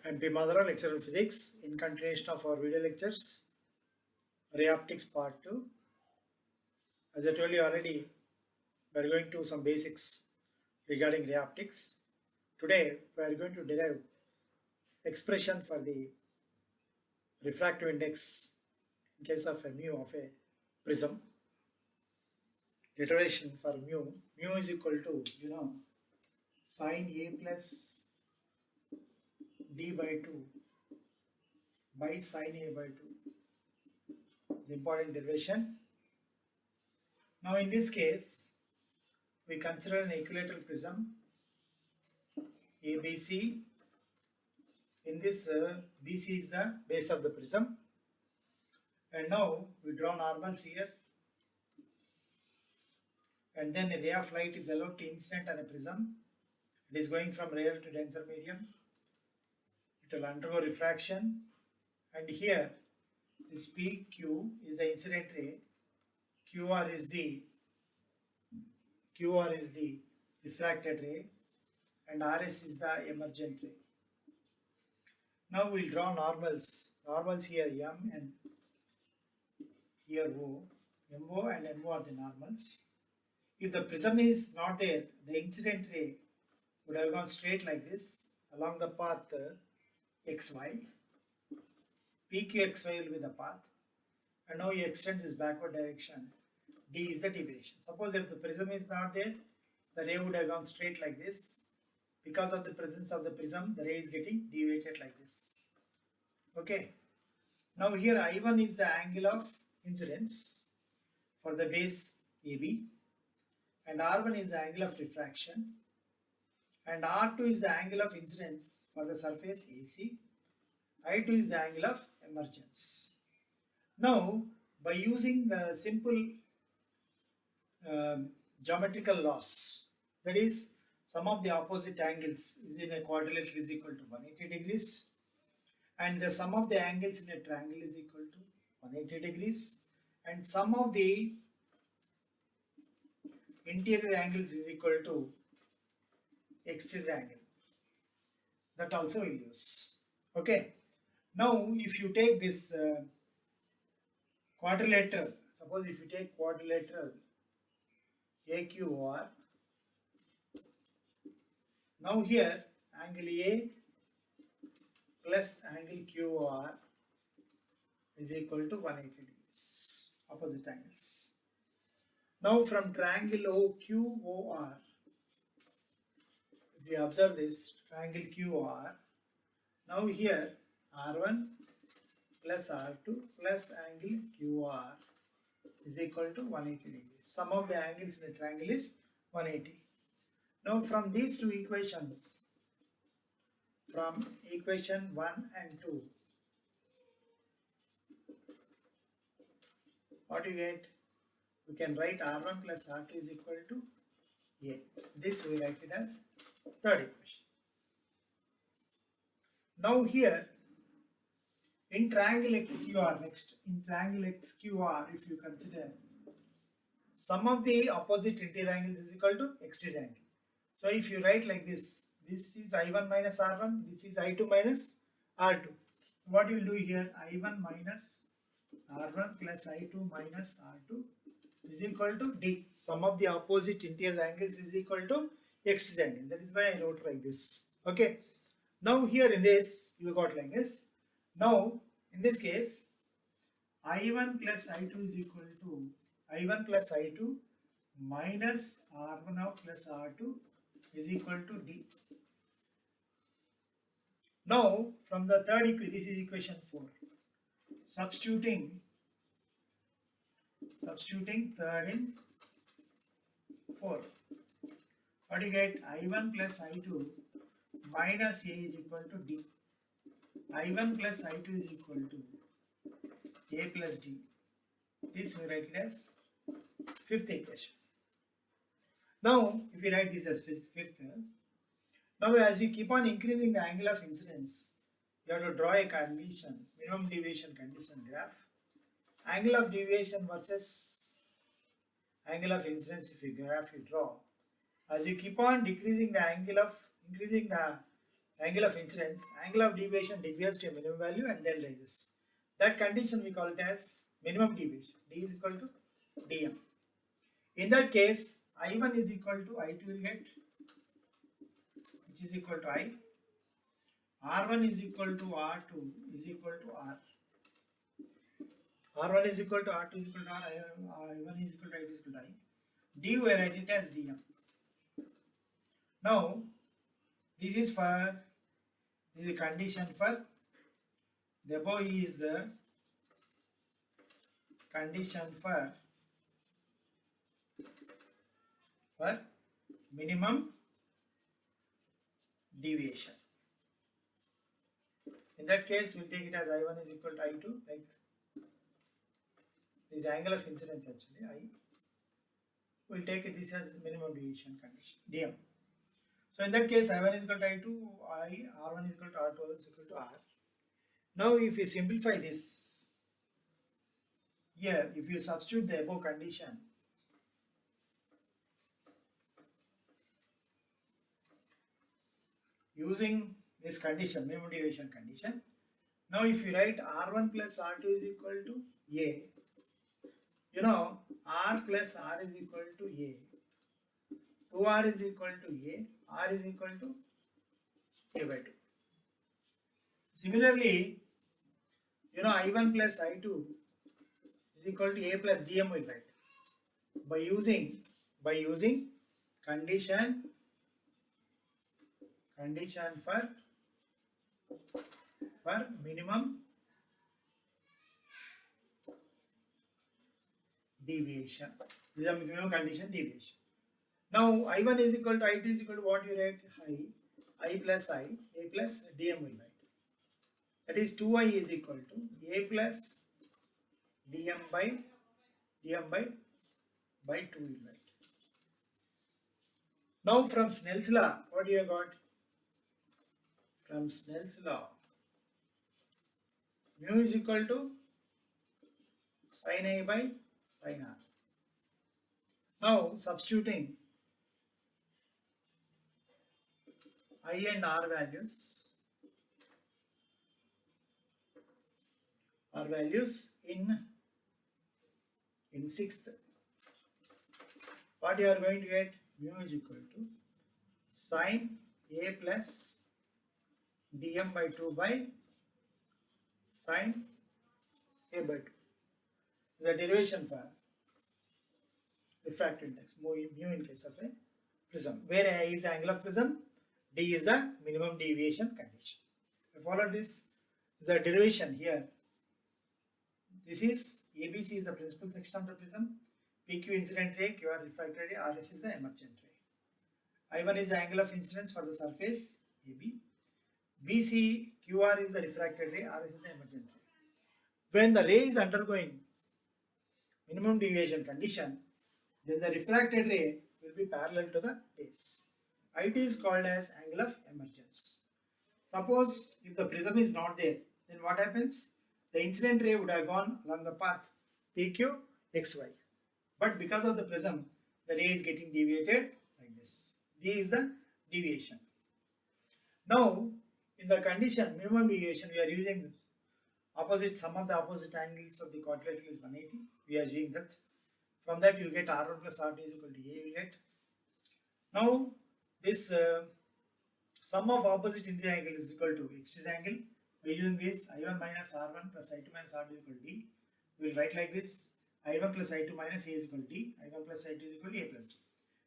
I'm P. Madhara, lecturer in physics, in continuation of our video lectures, ray optics part 2. As I told you already, we are going to some basics regarding ray optics. Today, we are going to derive expression for the refractive index in case of a mu of a prism. Iteration for mu is equal to, sine A plus d by 2 by sine A by 2. The important derivation. Now, in this case, we consider an equilateral prism ABC. In this, BC is the base of the prism. And now we draw normals here. And then a ray of light is allowed to incident on a prism. It is going from rare to denser medium. It will undergo refraction. And here, this PQ is the incident ray. QR is the refracted ray. And RS is the emergent ray. Now we'll draw normals. Normals here M and here O. MO and NO are the normals. If the prism is not there, the incident ray would have gone straight like this along the path XY. PQXY will be the path. And now you extend this backward direction. D is the deviation. Suppose if the prism is not there, the ray would have gone straight like this. Because of the presence of the prism, the ray is getting deviated like this. Okay. Now here I1 is the angle of incidence for the base AB, and R1 is the angle of refraction, and R2 is the angle of incidence for the surface AC. I2 is the angle of emergence. Now, by using the simple geometrical laws, that is, sum of the opposite angles is in a quadrilateral is equal to 180 degrees, and the sum of the angles in a triangle is equal to 180 degrees, and sum of the interior angles is equal to exterior angle. That also we'll use. Okay. Now, if you take this quadrilateral, suppose if you take quadrilateral AQR, now here angle A plus angle QR is equal to 180 degrees, opposite angles. Now from triangle OQOR, if you observe this triangle QR, now here R1 plus R2 plus angle QR is equal to 180 degrees. Sum of the angles in a triangle is 180. Now from these two equations, from equation 1 and 2, what you get? We can write R1 plus R2 is equal to A. This we write it as third equation. Now here, in triangle XQR next, in triangle XQR, if you consider sum of the opposite interior angles is equal to exterior angle. So if you write like this, this is I1 minus R1, this is I2 minus R2. What you will do here, I1 minus R1 plus I2 minus R2 is equal to D. Sum of the opposite interior angles is equal to exterior angle. That is why I wrote like this. Okay. Now here in this, you got like this. Now, in this case, I1 plus I2 is equal to I1 plus I2 minus R1 of plus R2 is equal to D. Now, from the third equation, this is equation 4. Substituting third in 4. What do you get? I1 plus I2 minus A is equal to D. I1 plus I2 is equal to A plus D. This we write it as fifth equation. Now, if we write this as fifth, now as you keep on increasing the angle of incidence, you have to draw a condition, minimum deviation condition graph. Angle of deviation versus angle of incidence, if you graph you draw, as you keep on decreasing the angle of increasing the angle of incidence, angle of deviation deviates to a minimum value and then rises. That condition we call it as minimum deviation. D is equal to dm. In that case, I1 is equal to I2 will get, which is equal to I. R1 is equal to R2 is equal to R. R1 is equal to R2 is equal to R. I1 is equal to I2 is equal to I. D we write it as dm. Now, this is a condition for the above is the condition for minimum deviation. In that case, we'll take it as I1 is equal to I2, like this angle of incidence actually, I. We'll take this as minimum deviation condition, dm. So in that case, I1 is equal to I2, R1 is equal to R2 is equal to R. Now if you simplify this, here if you substitute the above condition, using this condition, minimum deviation condition, now if you write R1 plus R2 is equal to A, you know R plus R is equal to A, 2R is equal to A, R is equal to A by 2. Similarly, you know I1 plus I2 is equal to A plus dm will write. By using condition for minimum deviation. This is a minimum condition deviation. Now I1 is equal to I2 is equal to what you write? I plus I, A plus dm will write. That is 2I is equal to A plus dm by 2 will write. Now from Snell's law, what do you got? From Snell's law, mu is equal to sin A by sin R. Now substituting I and R values in sixth, what you are going to get? Mu is equal to sin A plus dm by 2 by sin A by 2. The derivation for refractive index, mu in case of a prism, where A is the angle of prism, D is the minimum deviation condition. You follow this? The derivation here. This is ABC is the principal section of the prism, PQ incident ray, QR refracted ray, RS is the emergent ray. I1 is the angle of incidence for the surface AB. BC, QR is the refracted ray, RS is the emergent ray. When the ray is undergoing minimum deviation condition, then the refracted ray will be parallel to the base. IT is called as angle of emergence. Suppose if the prism is not there, then what happens? The incident ray would have gone along the path PQ XY. But because of the prism, the ray is getting deviated like this. D is the deviation. Now, in the condition minimum deviation, we are using sum of the opposite angles of the quadrilateral is 180. We are using that. From that you get R1 plus R2 is equal to A will get. Now, this sum of opposite interior angle is equal to exterior angle. By using this, I1 minus R1 plus I2 minus R2 is equal to D. We will write like this: I1 plus I2 minus A is equal to D. I1 plus I2 is equal to A plus D.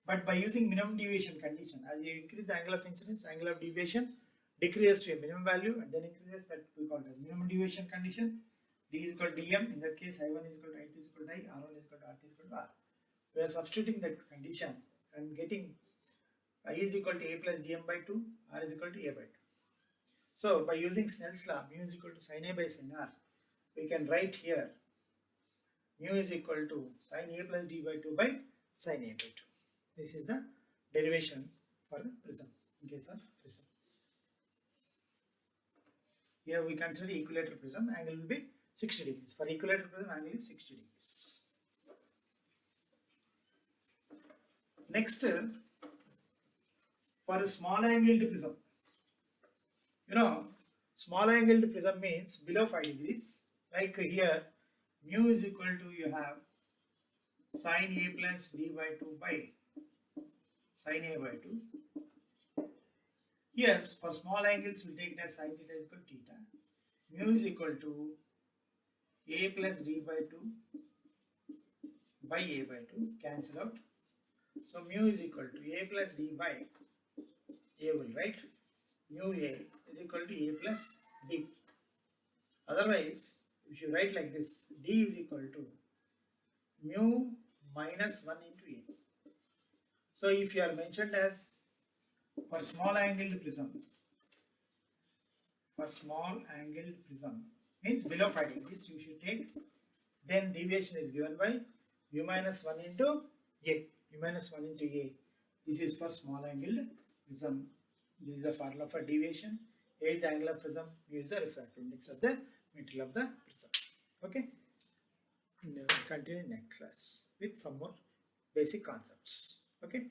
But by using minimum deviation condition, as you increase the angle of incidence, angle of deviation decreases to a minimum value and then increases, that we call it minimum deviation condition. D is equal to dm. In that case, I1 is equal to I2 is equal to I, R1 is equal to R2 is equal to R. We are substituting that condition and getting I is equal to A plus dm by 2, R is equal to A by 2. So by using Snell's law, mu is equal to sin A by sin R, we can write here mu is equal to sin A plus d by 2 by sin A by 2. This is the derivation for the prism in case of prism. Here we consider equilateral prism, angle will be 60 degrees. For equilateral prism, angle is 60 degrees. Next, for a small angled prism, You know, small angled prism means below 5 degrees. Like here, mu is equal to, you have sine A plus d by 2 by sine A by 2. Here, for small angles, we'll take it as sine theta is equal to theta. Mu is equal to A plus d by 2 by A by 2. Cancel out. So mu is equal to A plus d by A will write mu A is equal to A plus d. Otherwise, if you write like this, d is equal to mu minus 1 into A. So if you are mentioned as for small angled prism means below 5 degrees you should take, then deviation is given by u minus 1 into A. U minus 1 into A. This is for small angled prism. This is the formula for deviation. A is the angle of prism, mu is the refractive index of the material of the prism. Okay. Continue next class with some more basic concepts. Okay.